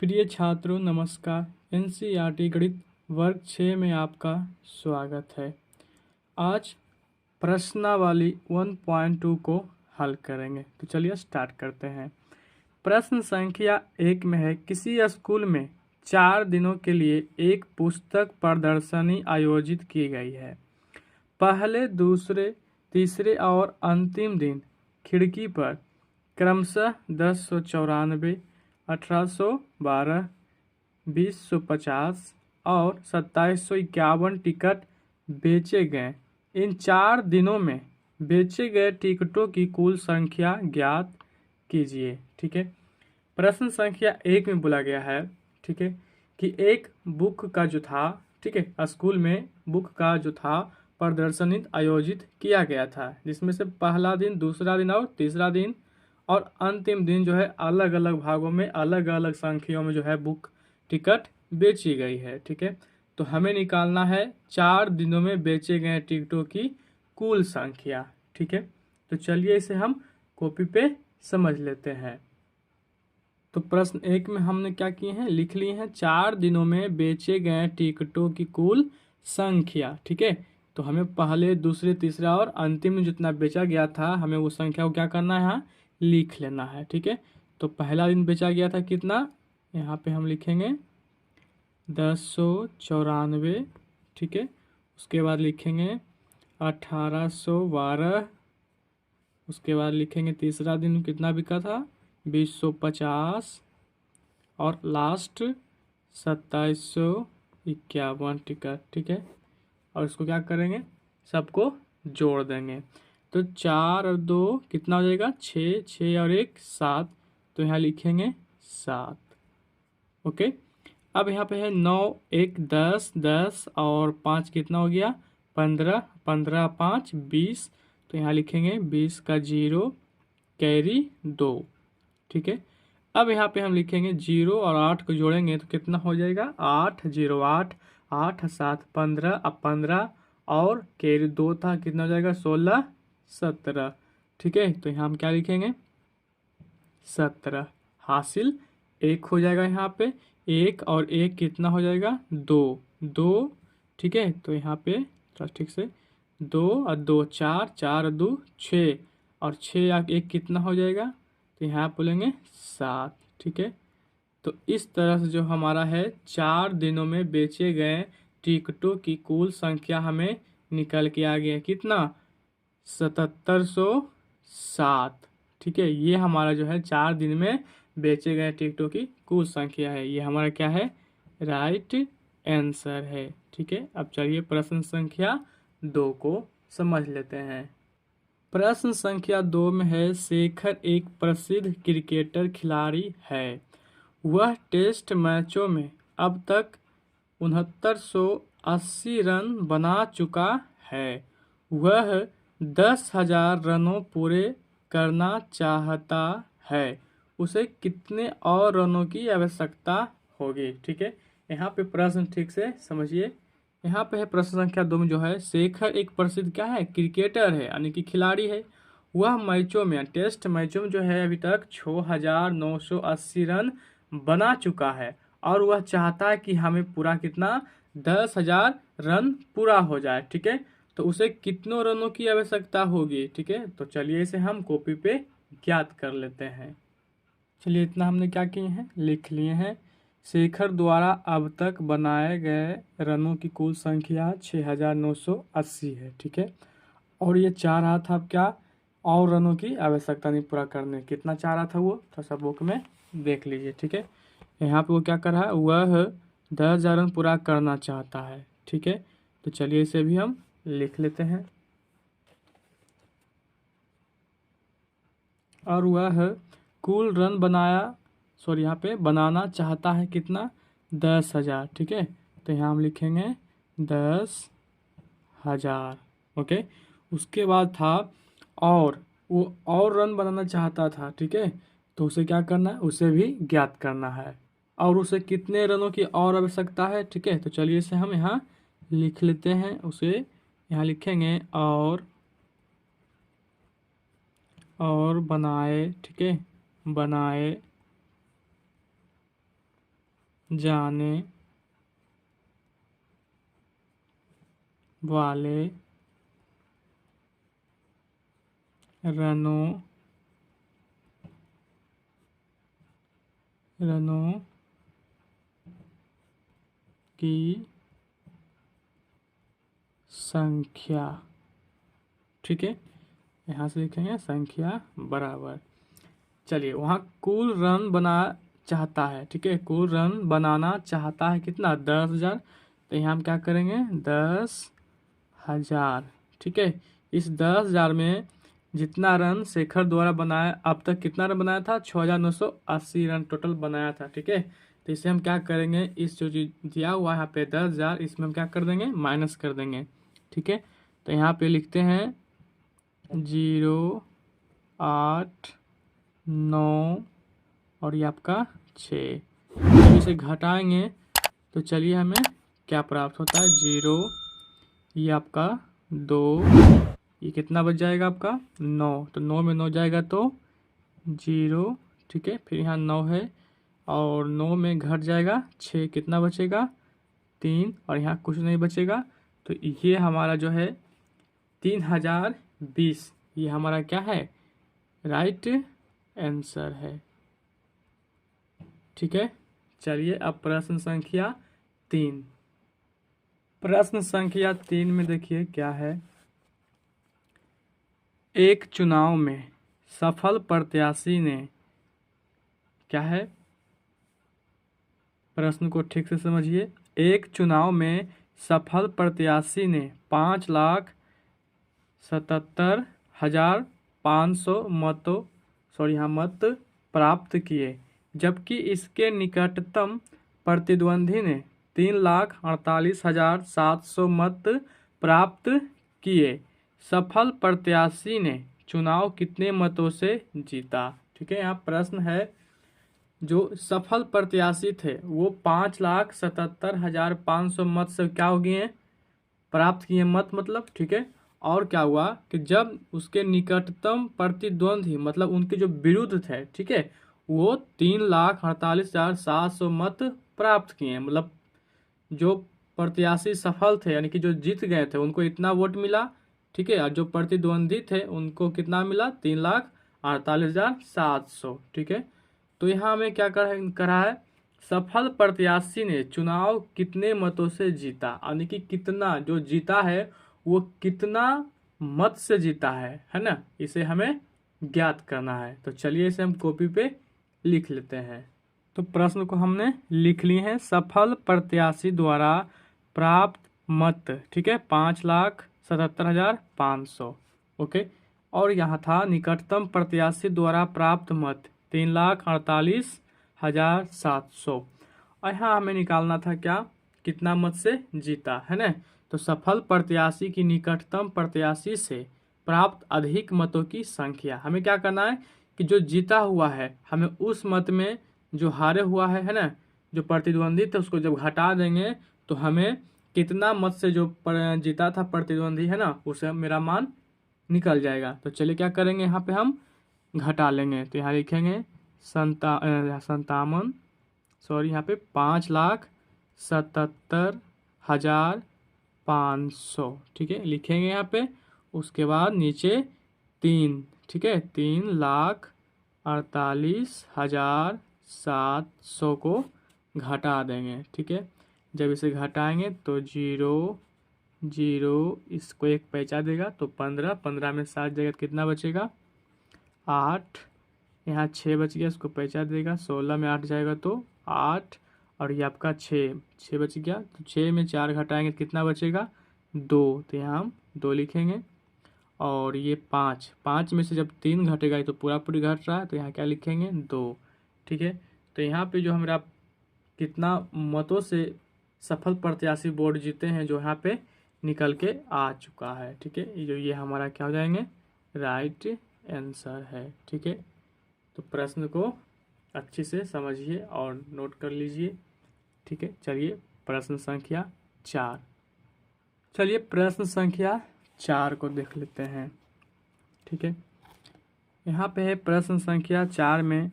प्रिय छात्रों नमस्कार। एनसीईआरटी गणित वर्ग 6 में आपका स्वागत है। आज प्रश्नावली 1.2 को हल करेंगे। तो चलिए स्टार्ट करते हैं। प्रश्न संख्या 1 में है, किसी स्कूल में 4 दिनों के लिए एक पुस्तक प्रदर्शनी आयोजित की गई है। पहले, दूसरे, तीसरे और अंतिम दिन खिड़की पर क्रमशः 1094, 1812, 2050 और 2751 टिकट बेचे गए। इन 4 दिनों में बेचे गए टिकटों की कुल संख्या ज्ञात कीजिए। ठीक है। प्रश्न संख्या 1 में बोला गया है, ठीक है, कि एक बुक का जो था, ठीक है, स्कूल में बुक का जो था प्रदर्शनी आयोजित किया गया था, जिसमें से पहला दिन, दूसरा दिन और तीसरा दिन और अंतिम दिन जो है अलग अलग भागों में अलग अलग संख्याओं में जो है बुक टिकट बेची गई है। ठीक है। तो हमें निकालना है 4 दिनों में बेचे गए टिकटों की कुल संख्या। ठीक है। तो चलिए इसे हम कॉपी पे समझ लेते हैं। तो प्रश्न 1 में हमने क्या किए हैं, लिख लिए हैं 4 दिनों में बेचे गए टिकटों की कुल संख्या। ठीक है। तो हमें पहले, दूसरे, तीसरा और अंतिम में जितना बेचा गया था, हमें वो संख्या को क्या करना है, यहाँ लिख लेना है। ठीक है। तो पहला दिन बेचा गया था कितना, यहाँ पे हम लिखेंगे 1094। ठीक है। उसके बाद लिखेंगे 1812। उसके बाद लिखेंगे तीसरा दिन कितना बिका था, 2050 और लास्ट 2751 टिकट। ठीक है। और इसको क्या करेंगे, सबको जोड़ देंगे। तो 4 और 2 कितना हो जाएगा, 6, 6 और 1 7। तो यहाँ लिखेंगे 7। ओके। अब यहाँ पे है 9, 1 10, 10 और 5 कितना हो गया, 15, 15 5 20। तो यहाँ लिखेंगे 20 का 0 कैरी 2। ठीक है। अब यहाँ पे हम लिखेंगे 0 और 8 को जोड़ेंगे तो कितना हो जाएगा, 8 0 8, 8 7 15, अब 15 और कैरी 2 था, कितना हो जाएगा 16 17। ठीक है। तो यहाँ हम क्या लिखेंगे 17। हासिल 1 हो जाएगा, यहाँ पे 1 और 1 कितना हो जाएगा 2 2। ठीक है। तो यहाँ पे थोड़ा ठीक से 2 और 2 4, 4 और 2 6 और 6 और 1 कितना हो जाएगा, तो यहाँ बोलेंगे 7। ठीक है। तो इस तरह से जो हमारा है 4 दिनों में बेचे गए टिकटों की कुल संख्या हमें निकल के आ गया कितना, 7707। ठीक है। ये हमारा जो है 4 दिन में बेचे गए टिकटों की कुल संख्या है। ये हमारा क्या है, राइट आंसर है। ठीक है। अब चलिए प्रश्न संख्या 2 को समझ लेते हैं। प्रश्न संख्या 2 में है, शेखर एक प्रसिद्ध क्रिकेटर खिलाड़ी है। वह टेस्ट मैचों में अब तक 6980 रन बना चुका है। वह 10,000 रनों पूरे करना चाहता है। उसे कितने और रनों की आवश्यकता होगी। ठीक है। यहाँ पे प्रश्न ठीक से समझिए। यहाँ पे है प्रश्न संख्या 2 में जो है, शेखर एक प्रसिद्ध क्या है, क्रिकेटर है, यानी कि खिलाड़ी है। वह मैचों में, टेस्ट मैचों में जो है अभी तक 6980 रन बना चुका है और वह चाहता है कि हमें पूरा कितना, 10,000 रन पूरा हो जाए। ठीक है। तो उसे कितनों रनों की आवश्यकता होगी। ठीक है। तो चलिए इसे हम कॉपी पे ज्ञात कर लेते हैं। चलिए इतना हमने क्या किए हैं, लिख लिए हैं। शेखर द्वारा अब तक बनाए गए रनों की कुल संख्या 6980 है। ठीक है। और ये चाह रहा था अब क्या, और रनों की आवश्यकता नहीं पूरा करने, कितना चाह रहा था वो थोड़ा सा बुक में देख लीजिए। ठीक है। यहाँ पे वो क्या कर रहा है, वह 10,000 रन पूरा करना चाहता है। ठीक है। तो चलिए इसे भी हम लिख लेते हैं। और वह कुल रन यहाँ पे बनाना चाहता है कितना, 10,000। ठीक है। तो यहाँ हम लिखेंगे 10,000। ओके। उसके बाद था, और वो और रन बनाना चाहता था। ठीक है। तो उसे क्या करना है, उसे भी ज्ञात करना है और उसे कितने रनों की और आवश्यकता है। ठीक है। तो चलिए इसे हम यहाँ लिख लेते हैं। उसे यहाँ लिखेंगे और बनाए। ठीक है। बनाए जाने वाले रनों की संख्या। ठीक है, यहाँ से लिखेंगे संख्या बराबर। चलिए, वहाँ कुल रन बना चाहता है। ठीक है, कुल रन बनाना चाहता है कितना, 10,000। तो यहाँ हम क्या करेंगे, 10,000। ठीक है, इस 10,000 में जितना रन शेखर द्वारा बनाया, अब तक कितना रन बनाया था, 6,980 रन टोटल बनाया था। ठीक है, तो इसे हम क्या करेंगे, इस जो दिया हुआ है यहाँ पे 10,000, इसमें हम क्या कर देंगे, माइनस कर देंगे। ठीक है, तो यहाँ पे लिखते हैं 0,8,9 और ये आपका 6। जब इसे घटाएंगे तो चलिए हमें क्या प्राप्त होता है, 0, ये आपका 2, ये कितना बच जाएगा आपका 9। तो 9 में 9 जाएगा तो 0। ठीक है, फिर यहाँ 9 है और 9 में घट जाएगा 6, कितना बचेगा 3, और यहाँ कुछ नहीं बचेगा। तो ये हमारा जो है 3,020, ये हमारा क्या है, राइट आंसर है। ठीक है, चलिए अब प्रश्न संख्या 3। प्रश्न संख्या 3 में देखिए क्या है, एक चुनाव में सफल प्रत्याशी ने, क्या है, प्रश्न को ठीक से समझिए। एक चुनाव में सफल प्रत्याशी ने 5,77,500 मत प्राप्त किए, जबकि इसके निकटतम प्रतिद्वंदी ने 3,48,700 मत प्राप्त किए। सफल प्रत्याशी ने चुनाव कितने मतों से जीता। ठीक है, यहाँ प्रश्न है, जो सफल प्रत्याशी थे वो 5,77,500 मत से क्या हो गए, प्राप्त किए मत मतलब। ठीक है, और क्या हुआ कि जब उसके निकटतम प्रतिद्वंदी मतलब उनके जो विरुद्ध थे, ठीक है, वो 3,48,700 मत प्राप्त किए, मतलब जो प्रत्याशी सफल थे यानी कि जो जीत गए थे उनको इतना वोट मिला। ठीक है, और जो प्रतिद्वंदी थे उनको कितना मिला, 3,48,700। ठीक है, तो यहाँ हमें क्या करा है, सफल प्रत्याशी ने चुनाव कितने मतों से जीता, यानी कि कितना जो जीता है वो कितना मत से जीता है ना, इसे हमें ज्ञात करना है। तो चलिए इसे हम कॉपी पे लिख लेते हैं। तो प्रश्न को हमने लिख लिए हैं, सफल प्रत्याशी द्वारा प्राप्त मत, ठीक है, 5,77,500। ओके, और यहाँ था निकटतम प्रत्याशी द्वारा प्राप्त मत 3,48,700। और यहाँ हमें निकालना था क्या, कितना मत से जीता है ना। तो सफल प्रत्याशी की निकटतम प्रत्याशी से प्राप्त अधिक मतों की संख्या, हमें क्या करना है कि जो जीता हुआ है हमें उस मत में जो हारे हुआ है ना, जो प्रतिद्वंदी थे उसको जब घटा देंगे तो हमें कितना मत से जो जीता था प्रतिद्वंदी है ना, उसे मेरा मान निकल जाएगा। तो चलिए क्या करेंगे, यहाँ पे हम घटा लेंगे। तो यहाँ लिखेंगे 5,77,500। ठीक है, लिखेंगे यहाँ पे, उसके बाद नीचे 3, ठीक है, 3,48,700 को घटा देंगे। ठीक है, जब इसे घटाएंगे तो 0, 0, इसको एक पैंचा देगा तो 15, 15 में 7 जगह कितना बचेगा 8, यहाँ 6 बच गया, इसको पैंचा देगा, 16 में 8 जाएगा तो 8, और ये आपका 6 बच गया। तो 6 में 4 घटाएंगे कितना बचेगा 2, तो यहाँ हम 2 लिखेंगे। और ये 5 में से जब 3 घटेगा तो पूरा पूरी घट रहा है, तो यहाँ क्या लिखेंगे 2। ठीक है, तो यहाँ पे जो हमारा कितना मतों से सफल प्रत्याशी वोट जीते हैं जो यहाँ पे निकल के आ चुका है। ठीक है, ये हमारा क्या हो जाएंगे, राइट आंसर है। ठीक है, तो प्रश्न को अच्छे से समझिए और नोट कर लीजिए। ठीक है, चलिए प्रश्न संख्या 4, चलिए प्रश्न संख्या 4 को देख लेते हैं। ठीक है, यहाँ पे है प्रश्न संख्या 4 में,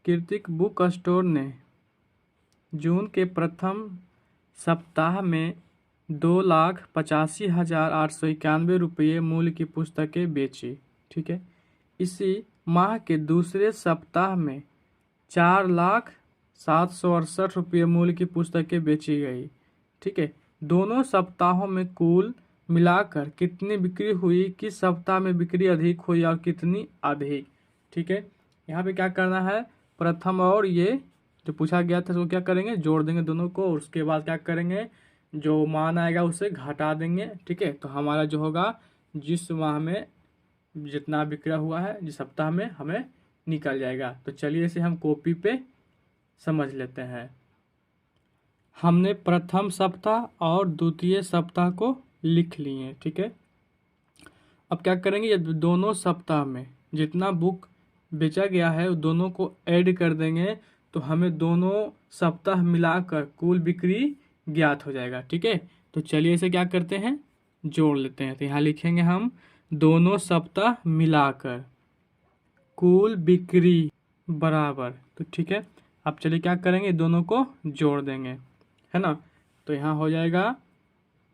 कीर्तिक बुक स्टोर ने जून के प्रथम सप्ताह में 2,85,891 रुपये मूल्य की पुस्तकें बेची। ठीक है। इसी माह के दूसरे सप्ताह में 4,07,68 रुपये मूल्य की पुस्तकें बेची गई। ठीक है। दोनों सप्ताहों में कुल मिलाकर कितनी बिक्री हुई, किस सप्ताह में बिक्री अधिक हुई और कितनी अधिक। ठीक है। यहाँ पे क्या करना है, प्रथम और ये जो पूछा गया था तो क्या करेंगे, जोड़ देंगे दोनों को। और उसके बाद क्या करेंगे, जो मान आएगा उसे घटा देंगे। ठीक है। तो हमारा जो होगा, जिस माह में जितना बिक्रा हुआ है, जिस सप्ताह में, हमें निकल जाएगा। तो चलिए इसे हम कॉपी पे समझ लेते हैं। हमने प्रथम सप्ताह और द्वितीय सप्ताह को लिख लिए। ठीक है। अब क्या करेंगे, ये दोनों सप्ताह में जितना बुक बेचा गया है दोनों को ऐड कर देंगे, तो हमें दोनों सप्ताह मिलाकर कुल बिक्री ज्ञात हो जाएगा। ठीक है। तो चलिए इसे क्या करते हैं, जोड़ लेते हैं। तो यहाँ लिखेंगे हम दोनों सप्ताह मिलाकर कुल बिक्री बराबर। तो ठीक है। अब चलिए क्या करेंगे, दोनों को जोड़ देंगे, है ना। तो यहाँ हो जाएगा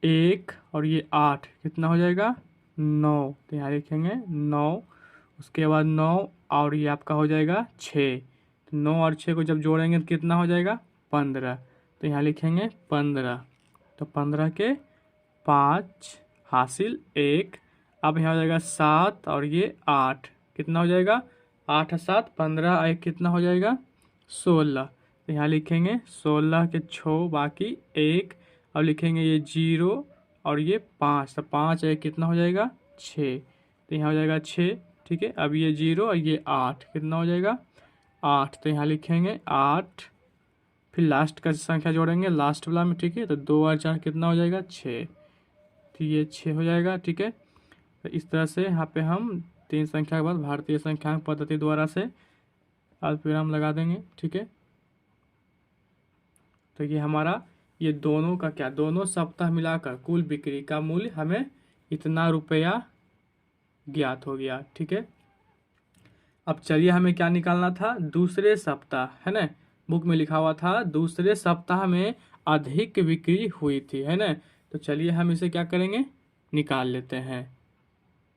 1 और ये 8, कितना हो जाएगा 9। तो यहाँ लिखेंगे 9, उसके बाद 9 और ये आपका हो जाएगा 6। तो 9 और 6 को जब जोड़ेंगे तो कितना हो जाएगा 15। तो यहाँ लिखेंगे 15। तो 15 के 5 हासिल 1। अब यहाँ हो जाएगा 7 और ये 8, कितना हो जाएगा 8 7 15, 1 कितना हो जाएगा 16। तो यहाँ लिखेंगे 16 के 6 बाकी 1। अब लिखेंगे ये 0 और ये 5, तो 5 1 कितना हो जाएगा 6। तो यहाँ हो जाएगा 6। ठीक है। अब ये 0 और ये 8, कितना हो जाएगा 8। तो यहाँ लिखेंगे 8, फिर लास्ट का संख्या जोड़ेंगे लास्ट वाला में। ठीक है। तो 2 और 4 कितना हो जाएगा 6। तो ये 6 हो जाएगा। ठीक है। तो इस तरह से यहाँ पे हम 3 संख्या के बाद भारतीय संख्यांक पद्धति द्वारा से अल्पविराम लगा देंगे। ठीक है। तो ये हमारा, ये दोनों का क्या, दोनों सप्ताह मिलाकर कुल बिक्री का मूल्य हमें इतना रुपया ज्ञात हो गया। ठीक है। अब चलिए हमें क्या निकालना था, दूसरे सप्ताह, है ना। बुक में लिखा हुआ था दूसरे सप्ताह में अधिक बिक्री हुई थी, है ना। तो चलिए हम इसे क्या करेंगे, निकाल लेते हैं,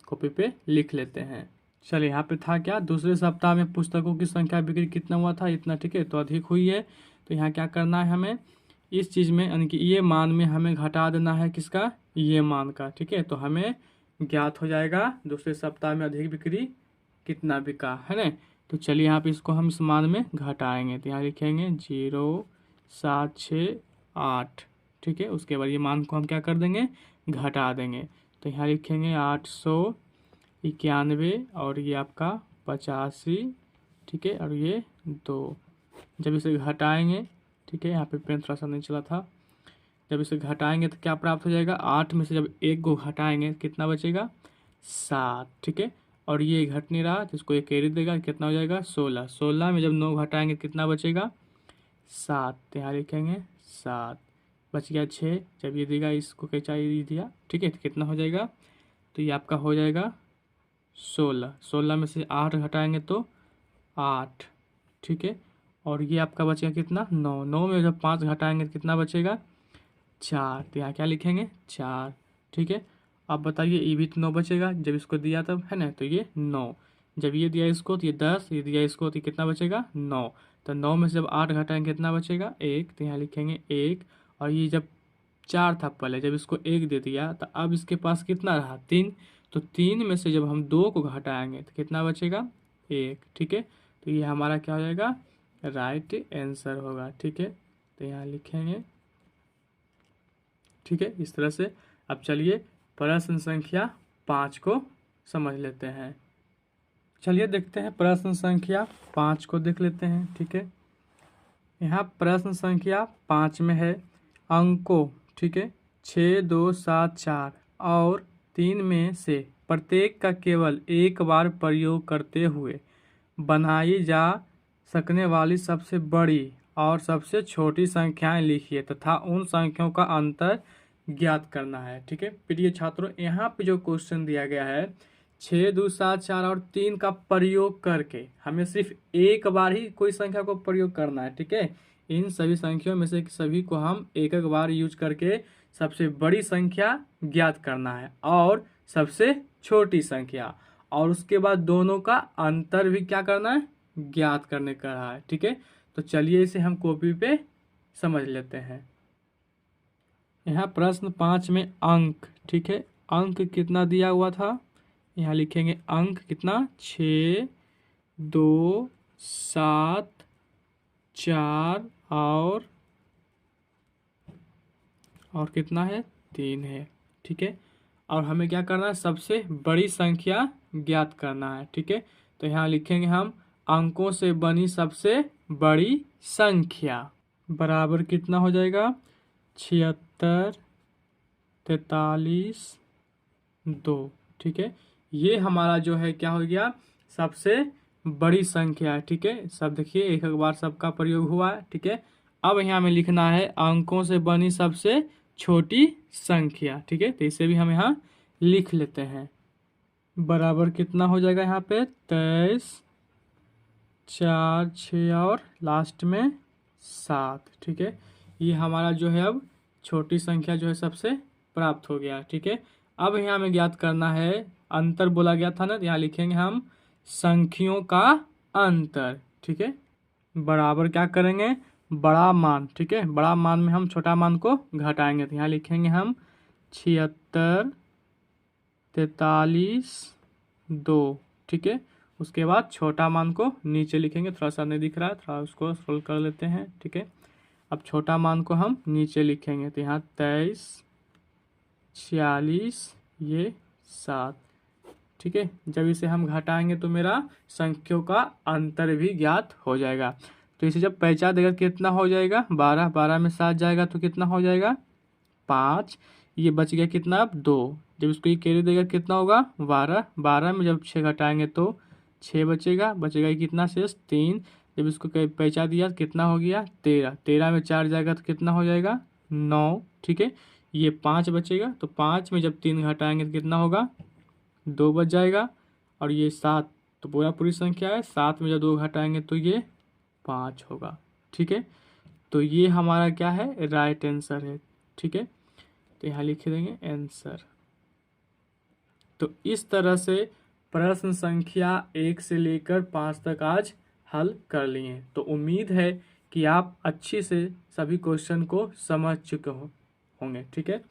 कॉपी पे लिख लेते हैं। चलिए यहाँ पे था क्या, दूसरे सप्ताह में पुस्तकों की संख्या बिक्री कितना हुआ था, इतना। ठीक है। तो अधिक हुई है। तो यहाँ क्या करना है, हमें इस चीज़ में यानी कि ये मान में हमें घटा देना है, किसका, ये मान का। ठीक है। तो हमें ज्ञात हो जाएगा दूसरे सप्ताह में अधिक बिक्री कितना बिका, है ना। तो चलिए यहाँ पे इसको हम इस मान में घटाएंगे। तो यहाँ लिखेंगे 0,768। ठीक है। उसके बाद ये मान को हम क्या कर देंगे, घटा देंगे। तो यहाँ लिखेंगे 891 और ये आपका 85। ठीक है। और ये 2, जब इसे घटाएंगे, ठीक है, यहाँ पे पेन थोड़ा सा नहीं चला था, जब इसे घटाएंगे तो क्या प्राप्त हो जाएगा, 8 में से जब 1 को घटाएंगे कितना बचेगा 7। ठीक है। और ये घट नहीं रहा तो इसको एक कैरी देगा, कितना हो जाएगा 16। 16 में जब 9 घटाएंगे कितना बचेगा 7। तो यहाँ लिखेंगे 7, बच गया 6। जब ये देगा इसको कैचा ये दिया। ठीक है। तो कितना हो जाएगा, तो ये आपका हो जाएगा 16। 16 में से 8 घटाएंगे तो 8। ठीक है। और ये आपका बचेगा कितना 9। 9 में जब 5 घटाएंगे तो कितना बचेगा 4। तो यहाँ क्या लिखेंगे 4। ठीक है। अब बताइए ये भी तो 9 बचेगा जब इसको दिया तब, है ना। तो ये 9, जब ये दिया इसको तो ये 10, ये दिया इसको तो कितना बचेगा 9। तो 9 में से जब 8 घटाएंगे कितना बचेगा 1। तो यहाँ लिखेंगे 1। और ये जब 4 था पहले, जब इसको 1 दे दिया तो अब इसके पास कितना रहा 3। तो 3 में से जब हम 2 को घटाएंगे तो कितना बचेगा 1। ठीक है। तो ये हमारा क्या हो जाएगा, राइट आंसर होगा। ठीक है। तो यहाँ लिखेंगे। ठीक है। इस तरह से अब चलिए प्रश्न संख्या 5 को समझ लेते हैं। चलिए देखते हैं प्रश्न संख्या 5 को देख लेते हैं। ठीक है। यहाँ प्रश्न संख्या 5 में है अंकों, ठीक है, 6 2 7 4 और 3 में से प्रत्येक का केवल एक बार प्रयोग करते हुए बनाई जा सकने वाली सबसे बड़ी और सबसे छोटी संख्याएं लिखिए तथा उन संख्याओं का अंतर ज्ञात करना है। ठीक है। प्रिय छात्रों, यहाँ पे जो क्वेश्चन दिया गया है 6 2 7 4 और 3 का प्रयोग करके हमें सिर्फ एक बार ही कोई संख्या को प्रयोग करना है। ठीक है। इन सभी संख्याओं में से सभी को हम एक एक बार यूज करके सबसे बड़ी संख्या ज्ञात करना है और सबसे छोटी संख्या, और उसके बाद दोनों का अंतर भी क्या करना है, ज्ञात करने का रहा है। ठीक है, तो चलिए इसे हम कॉपी पे समझ लेते हैं। यहाँ प्रश्न 5 में अंक, ठीक है, अंक कितना दिया हुआ था, यहाँ लिखेंगे अंक कितना 6, 2, 7, 4 और कितना है 3 है। ठीक है, और हमें क्या करना है, सबसे बड़ी संख्या ज्ञात करना है। ठीक है, तो यहाँ लिखेंगे हम अंकों से बनी सबसे बड़ी संख्या बराबर कितना हो जाएगा 76, 43, 2। ठीक है, ये हमारा जो है क्या हो गया, सबसे बड़ी संख्या है। ठीक है, सब देखिए एक एक बार सबका प्रयोग हुआ है। ठीक है, अब यहाँ में लिखना है अंकों से बनी सबसे छोटी संख्या। ठीक है, तो इसे भी हम यहाँ लिख लेते हैं। बराबर कितना हो जाएगा यहाँ पे 23, 4, 6 और लास्ट में 7। ठीक है, ये हमारा जो है अब छोटी संख्या जो है सबसे प्राप्त हो गया। ठीक है, अब यहाँ हमें ज्ञात करना है, अंतर बोला गया था ना, यहाँ लिखेंगे हम संख्याओं का अंतर। ठीक है, बराबर क्या करेंगे, बड़ा मान। ठीक है, बड़ा मान में हम छोटा मान को घटाएंगे, तो यहाँ लिखेंगे हम 76, 43, 2। ठीक है, उसके बाद छोटा मान को नीचे लिखेंगे, थोड़ा सा नहीं दिख रहा है, थोड़ा उसको सोल्व कर लेते हैं। ठीक है, अब छोटा मान को हम नीचे लिखेंगे, तो यहाँ 23, 46, ये 7। ठीक है, जब इसे हम घटाएंगे तो मेरा संख्याओं का अंतर भी ज्ञात हो जाएगा। तो इसे जब पैंचा देगा कितना हो जाएगा 12, 12 में 7 जाएगा तो कितना हो जाएगा 5, ये बच गया कितना 2, जब इसको ये कैरी देगा कितना होगा 12, 12 में जब 6 घटाएंगे तो 6 बचेगा, बचेगा कितना शेष 3, जब इसको पैंचा दिया कितना हो गया 13, 13 में 4 जाएगा तो कितना हो जाएगा 9। ठीक है, ये 5 बचेगा, तो 5 में जब 3 घटाएंगे तो कितना होगा 2 बच जाएगा, और ये 7 तो पूरी संख्या है, 7 में जब 2 घटाएंगे तो ये 5 होगा। ठीक है, तो ये हमारा क्या है राइट आंसर है। ठीक है, तो यहाँ लिख देंगे आंसर। तो इस तरह से प्रश्न संख्या 1 से लेकर 5 तक आज हल कर लिए। तो उम्मीद है कि आप अच्छे से सभी क्वेश्चन को समझ चुके होंगे। ठीक है,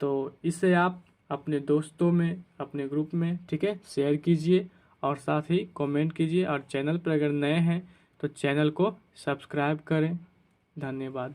तो इसे आप अपने दोस्तों में, अपने ग्रुप में, ठीक है, शेयर कीजिए और साथ ही कमेंट कीजिए, और चैनल पर अगर नए हैं तो चैनल को सब्सक्राइब करें। धन्यवाद।